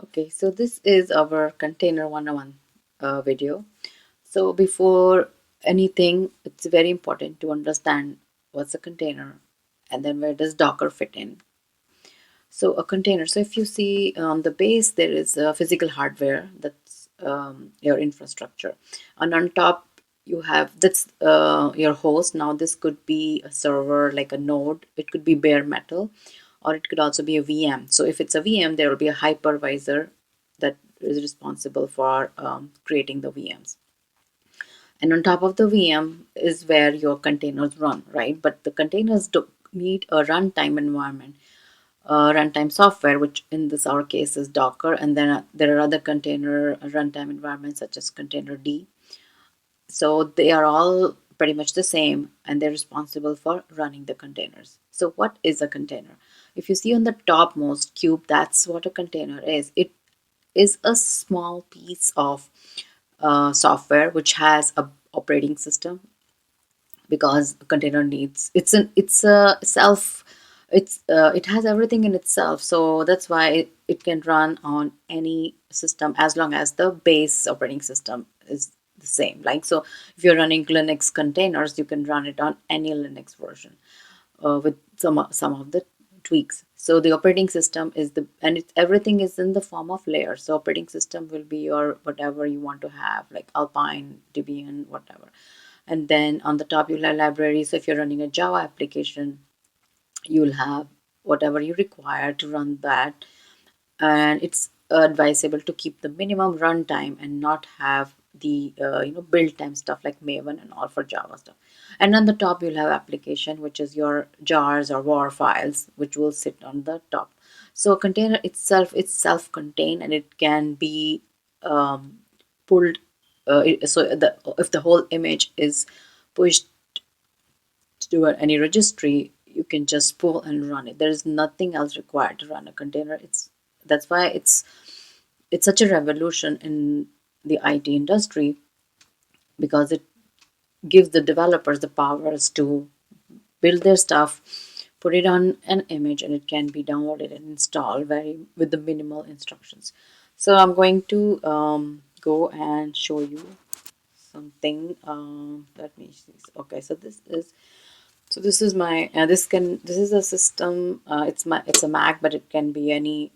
Okay, so this is our container 101 video. So before anything, it's very important to understand what's a container and then where does Docker fit in. So a container, so if you see on the base, there is a physical hardware that's your infrastructure. And on top, you have that's your host. Now this could be a server like a node. It could be bare metal, or it could also be a VM. So if it's a VM, there will be a hypervisor that is responsible for creating the VMs. And on top of the VM is where your containers run, right? But the containers do need a runtime environment, runtime software, which in this our case is Docker, and then there are other container runtime environments such as Container D. So they are all pretty much the same, and they're responsible for running the containers. So what is a container? If you see on the topmost cube, that's what a container is. It is a small piece of software which has a operating system, because a container needs it's a self it has everything in itself, so that's why it can run on any system as long as the base operating system is the same. Like, so if you're running Linux containers, you can run it on any Linux version with some of the tweaks. So the operating system is the and it's everything is in the form of layers. So operating system will be your whatever you want to have, like Alpine, Debian, whatever. And then on the top you'll have libraries. So if you're running a Java application, you'll have whatever you require to run that. And it's advisable to keep the minimum runtime and not have the build time stuff like Maven and all for Java stuff. And on the top you'll have application, which is your jars or war files, which will sit on the top. So a container itself is self-contained, and it can be pulled. If the whole image is pushed to any registry, you can just pull and run it. There is nothing else required to run a container. That's why it's such a revolution in the IT industry, because it gives the developers the powers to build their stuff, put it on an image, and it can be downloaded and installed very with the minimal instructions. So I'm going to go and show you something. Let me see. Okay, so this is my this is a system. It's a Mac, but it can be any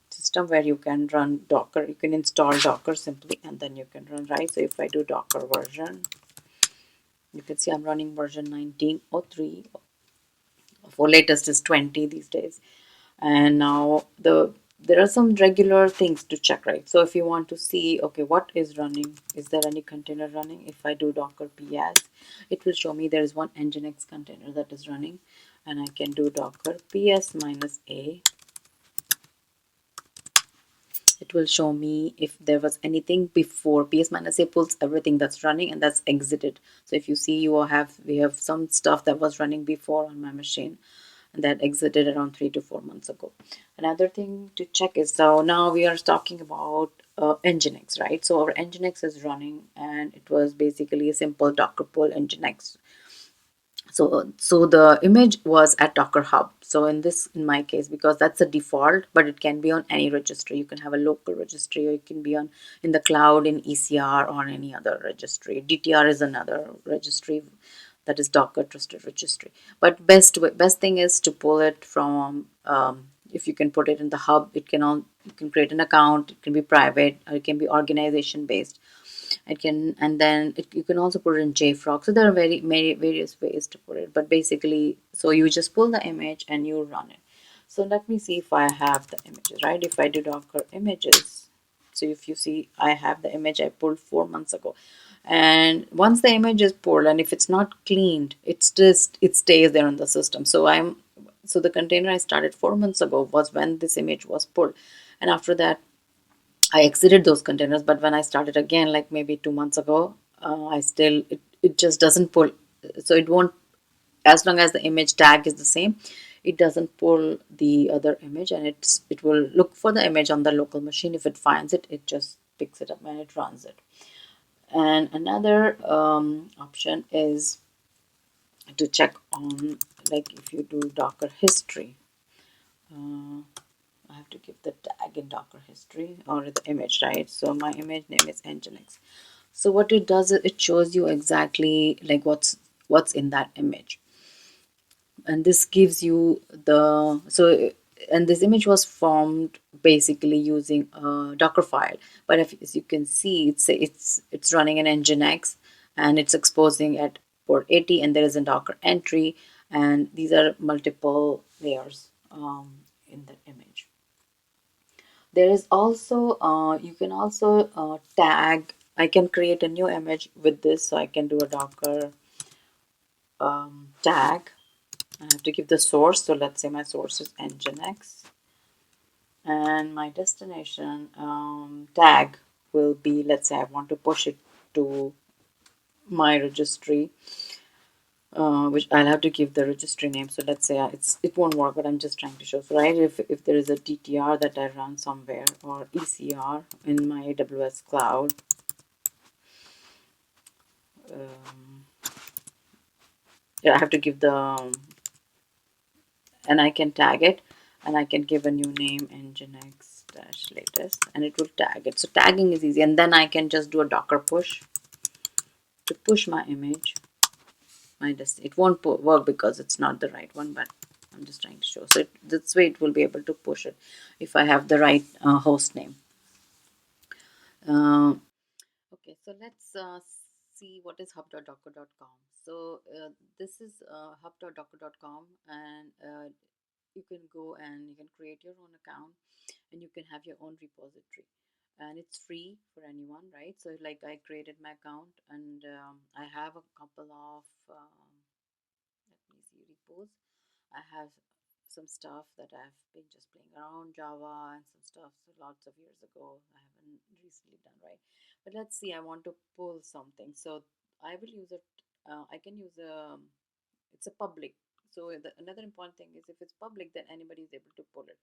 system where you can run Docker. You can install Docker simply, and then you can run, right. So if I do Docker version, you can see I'm running version 1903. For latest is 20 these days. And now there are some regular things to check, right? So if you want to see, okay, what is running, is there any container running? If I do Docker ps, it will show me there is one nginx container that is running, and I can do Docker ps minus a. It will show me if there was anything before. PS minus a pulls everything that's running and that's exited. So if you see, we have some stuff that was running before on my machine and that exited around 3 to 4 months ago. Another thing to check is, so now we are talking about nginx, right? So our nginx is running, and it was basically a simple Docker pull nginx. So the image was at Docker Hub. So in my case, because that's a default, but it can be on any registry. You can have a local registry, or it can be on in the cloud in ECR or any other registry. DTR is another registry, that is Docker Trusted Registry. But best thing is to pull it from if you can put it in the hub. You can create an account. It can be private, or it can be organization based. It can, and then you can also put it in JFrog. So there are very many various ways to put it, but basically, so you just pull the image and you run it. So let me see if I have the images, right? If I do Docker images, so if you see, I have the image I pulled 4 months ago. And once the image is pulled, and if it's not cleaned, it stays there in the system. So the container I started 4 months ago was when this image was pulled, and after that I exited those containers. But when I started again, like maybe 2 months ago, it just doesn't pull. So it won't, as long as the image tag is the same, it doesn't pull the other image, and it will look for the image on the local machine. If it finds it, it just picks it up and it runs it. And another option is to check on, like if you do Docker history, I have to give the tag tag in Docker history or the image, right? So my image name is Nginx. So what it does is it shows you exactly like what's in that image, and this gives you the and this image was formed basically using a Docker file. But if, as you can see, it's running an Nginx, and it's exposing at port 80, and there is a Docker entry, and these are multiple layers in the image. There is also you can also tag. I can create a new image with this, so I can do a Docker tag. I have to give the source. So let's say my source is Nginx, and my destination tag will be, let's say I want to push it to my registry, which I'll have to give the registry name. So let's say it won't work, but I'm just trying to show. So right, if there is a DTR that I run somewhere, or ECR in my AWS cloud, um, yeah, I have to give the and I can tag it, and I can give a new name Nginx dash latest, and it will tag it. So tagging is easy, and then I can just do a Docker push to push my image. It won't work because it's not the right one, but I'm just trying to show. So this way it will be able to push it if I have the right host name. Uh, okay, so let's see what is hub.docker.com. So this is hub.docker.com, and you can go and you can create your own account, and you can have your own repository, and it's free for anyone, right? So like I created my account, and I have a couple of let me see repos. I have some stuff that I've been just playing around, Java and some stuff, so lots of years ago. I haven't recently done, right? But let's see, I want to pull something. So I will use it. I can use it's a public. So another important thing is if it's public, then anybody is able to pull it.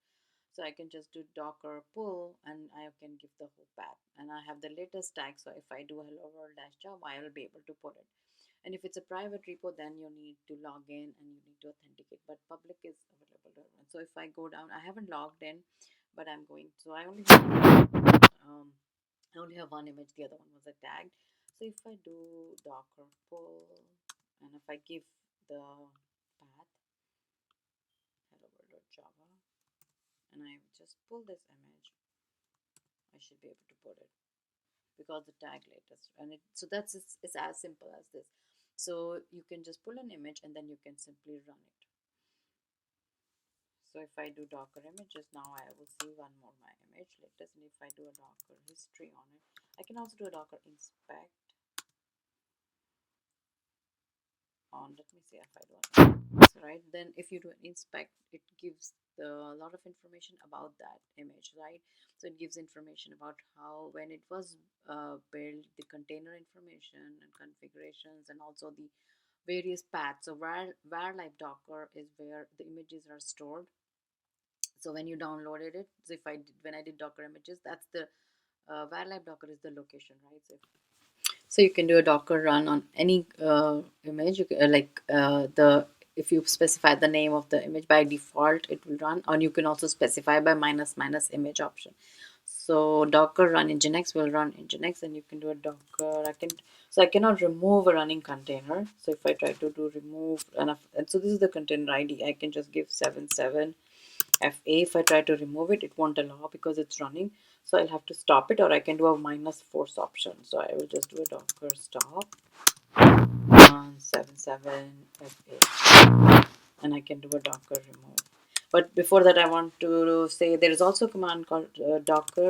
So I can just do Docker pull, and I can give the whole path. And I have the latest tag. So if I do hello world dash Java, I will be able to pull it. And if it's a private repo, then you need to log in and you need to authenticate. But public is available to everyone. So if I go down, I haven't logged in, but I'm going. So I only have one image. The other one was a tag. So if I do Docker pull, and if I give the path hello world Java, and I just pull this image, I should be able to put it because the tag latest, and so it's as simple as this. So you can just pull an image, and then you can simply run it. So if I do Docker images now, I will see one more my image latest, and if I do a Docker history on it, I can also do a Docker inspect on, let me see if I do it, right? Then if you do an inspect, it gives a lot of information about that image, right? So it gives information about how, when it was built, the container information and configurations, and also the various paths. So where live Docker is where the images are stored. So when you downloaded it, so if I did, when I did Docker images, that's the where live Docker is the location, right? So you can do a Docker run on any image. You can, the if you specify the name of the image, by default it will run, or you can also specify by minus image option. So Docker run Nginx will run Nginx, and you can do a Docker. I cannot remove a running container. So if I try to do remove, and so this is the container ID. I can just give 77 FA. If I try to remove it, it won't allow because it's running. So I'll have to stop it, or I can do a minus force option. So I will just do a Docker stop on 77 FA, and I can do a Docker remove. But before that, I want to say there is also a command called Docker.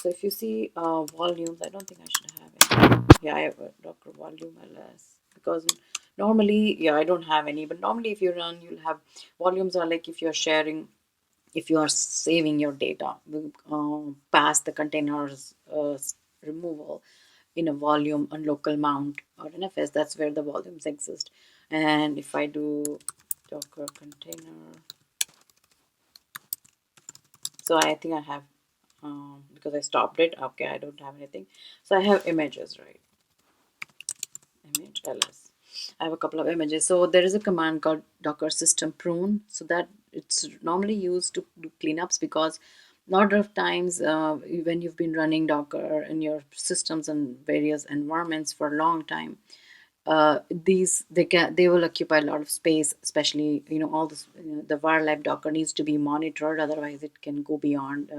So if you see volumes, I don't think I should have it. Yeah, I have a Docker volume ls, because normally, yeah, I don't have any. But normally, if you run, you'll have volumes are like if you're sharing, if you are saving your data past the containers removal in a volume on local mount or NFS, that's where the volumes exist. And if I do Docker container, so I think I have because I stopped it. Okay, I don't have anything. So I have images, right? Image ls. I have a couple of images. So there is a command called Docker system prune. So that It's normally used to do cleanups, because a lot of times when you've been running Docker in your systems and various environments for a long time, these they will occupy a lot of space, especially all this, the wildlife Docker needs to be monitored, otherwise it can go beyond,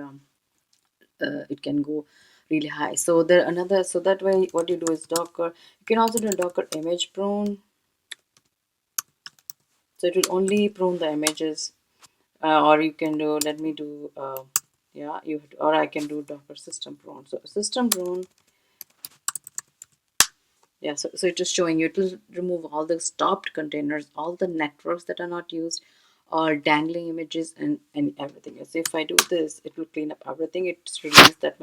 it can go really high. So there another, so that way what you do is Docker, you can also do a Docker image prune, so it will only prune the images, or you can do, let me do, yeah, or I can do Docker system prune. So system prune, yeah, so it is showing you, it will remove all the stopped containers, all the networks that are not used, or dangling images, and everything. So if I do this, it will clean up everything. It's released that